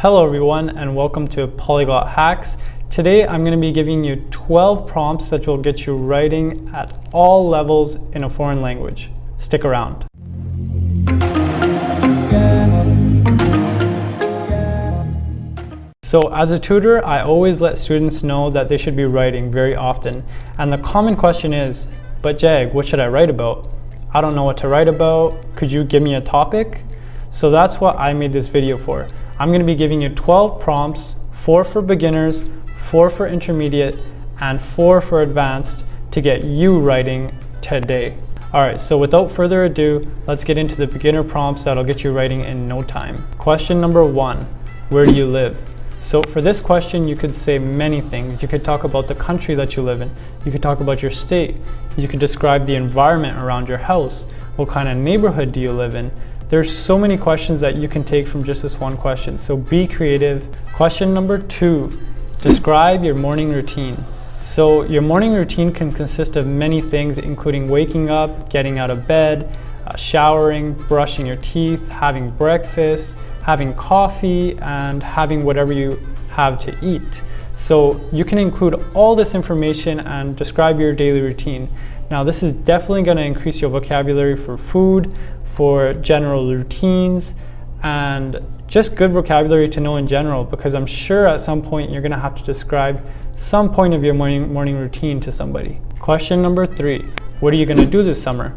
Hello everyone and welcome to Polyglot Hacks. Today I'm going to be giving you 12 prompts that will get you writing at all levels in a foreign language. Stick around. So as a tutor, I always let students know that they should be writing very often. And the common question is, but Jag, what should I write about? I don't know what to write about. Could you give me a topic? So that's what I made this video for. I'm going to be giving you 12 prompts, 4 for beginners, 4 for intermediate, and 4 for advanced to get you writing today. Alright, so without further ado, let's get into the beginner prompts that'll get you writing in no time. Question number 1, where do you live? So for this question, you could say many things. You could talk about the country that you live in. You could talk about your state. You could describe the environment around your house. What kind of neighborhood do you live in? There's so many questions that you can take from just this one question, so be creative. Question number 2, describe your morning routine. So your morning routine can consist of many things, including waking up, getting out of bed, showering, brushing your teeth, having breakfast, having coffee, and having whatever you have to eat. So you can include all this information and describe your daily routine. Now this is definitely going to increase your vocabulary for food, for general routines, and just good vocabulary to know in general, because I'm sure at some point you're going to have to describe some point of your morning routine to somebody. Question number 3, what are you going to do this summer?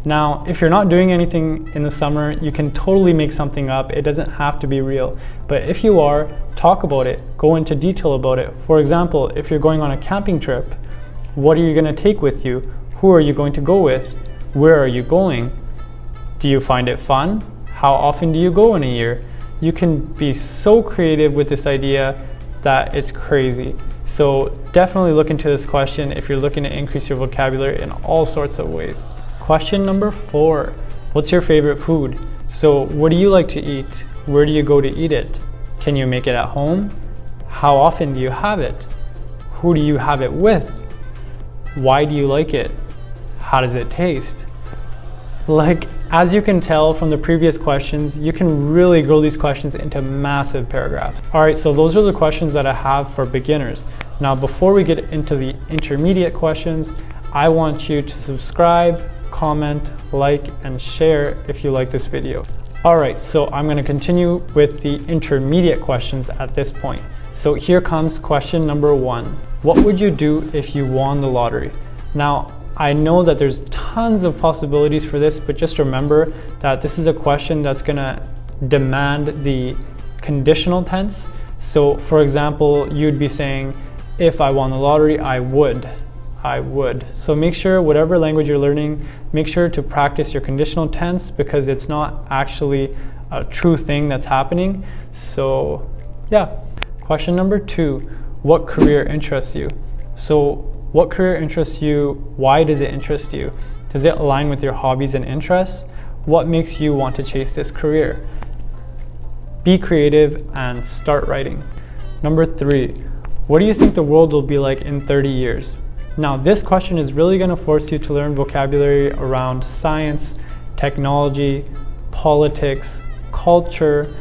Now, if you're not doing anything in the summer, you can totally make something up. It doesn't have to be real. But if you are, talk about it. Go into detail about it. For example, if you're going on a camping trip, what are you going to take with you? Who are you going to go with? Where are you going? Do you find it fun? How often do you go in a year? You can be so creative with this idea that it's crazy. So definitely look into this question if you're looking to increase your vocabulary in all sorts of ways. Question number 4, what's your favorite food? So what do you like to eat? Where do you go to eat it? Can you make it at home? How often do you have it? Who do you have it with? Why do you like it? How does it taste? Like, as you can tell from the previous questions, you can really grow these questions into massive paragraphs. Alright, so those are the questions that I have for beginners. Now, before we get into the intermediate questions, I want you to subscribe, comment, like, and share if you like this video. Alright, so I'm going to continue with the intermediate questions at this point. So here comes question number 1. What would you do if you won the lottery? Now, I know that there's tons of possibilities for this, but just remember that this is a question that's going to demand the conditional tense. So for example, you'd be saying, if I won the lottery, I would. So make sure, whatever language you're learning, make sure to practice your conditional tense, because it's not actually a true thing that's happening. So yeah. Question number 2, what career interests you? So what career interests you? Why does it interest you? Does it align with your hobbies and interests? What makes you want to chase this career? Be creative and start writing. Number 3, what do you think the world will be like in 30 years? Now, this question is really going to force you to learn vocabulary around science, technology, politics, culture.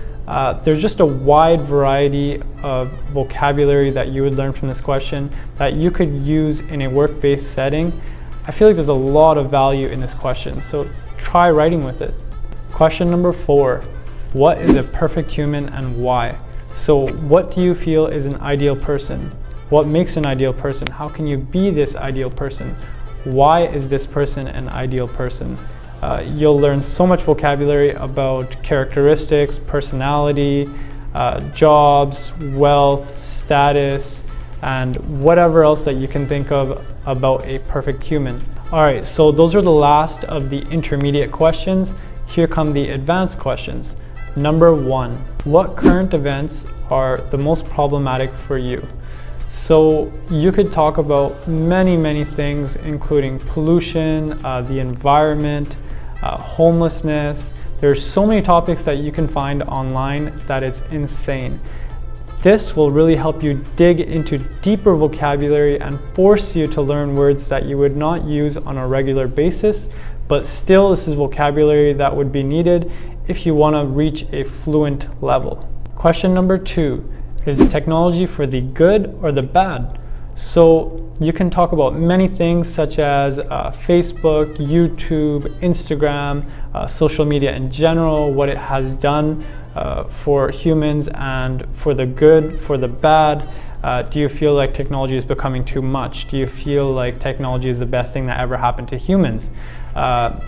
There's just a wide variety of vocabulary that you would learn from this question that you could use in a work-based setting. I feel like there's a lot of value in this question, so try writing with it. Question number 4, what is a perfect human and why? So what do you feel is an ideal person? What makes an ideal person? How can you be this ideal person? Why is this person an ideal person? You'll learn so much vocabulary about characteristics, personality, jobs, wealth, status, and whatever else that you can think of about a perfect human. Alright, so those are the last of the intermediate questions. Here come the advanced questions. Number 1, what current events are the most problematic for you? So you could talk about many things, including pollution, the environment, homelessness. There's so many topics that you can find online that it's insane. This will really help you dig into deeper vocabulary and force you to learn words that you would not use on a regular basis, but still this is vocabulary that would be needed if you want to reach a fluent level. Question number 2, is technology for the good or the bad? So you can talk about many things such as Facebook, YouTube, Instagram, social media in general, what it has done for humans and for the good, for the bad. Do you feel like technology is becoming too much? Do you feel like technology is the best thing that ever happened to humans?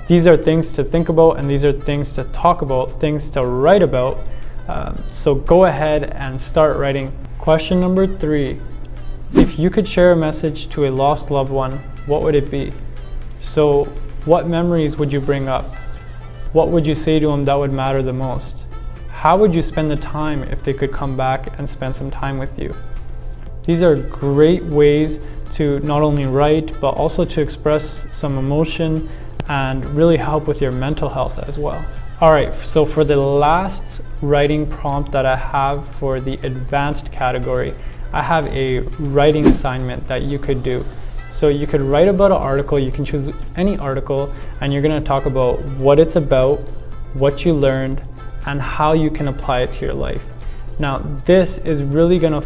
These are things to think about, and these are things to talk about, things to write about. So go ahead and start writing. Question number 3. If you could share a message to a lost loved one, what would it be? So what memories would you bring up? What would you say to them that would matter the most? How would you spend the time if they could come back and spend some time with you? These are great ways to not only write, but also to express some emotion and really help with your mental health as well. All right, so for the last writing prompt that I have for the advanced category, I have a writing assignment that you could do. So you could write about an article, you can choose any article, and you're gonna talk about what it's about, what you learned, and how you can apply it to your life. Now, this is really gonna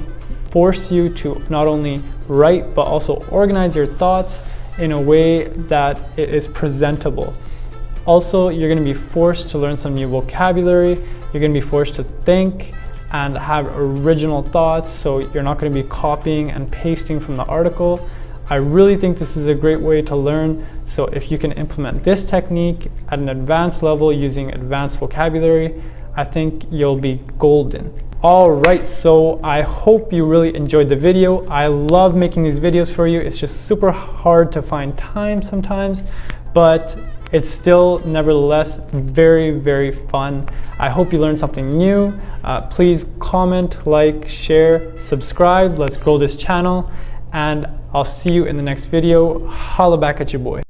force you to not only write, but also organize your thoughts in a way that it is presentable. Also, you're gonna be forced to learn some new vocabulary, you're gonna be forced to think and have original thoughts, so you're not going to be copying and pasting from the article. I really think this is a great way to learn, so if you can implement this technique at an advanced level using advanced vocabulary, I think you'll be golden. Alright, so I hope you really enjoyed the video. I love making these videos for you. It's just super hard to find time sometimes, but it's still nevertheless very, very fun. I hope you learned something new. Please comment, like, share, subscribe. Let's grow this channel, and I'll see you in the next video. Holla back at your boy.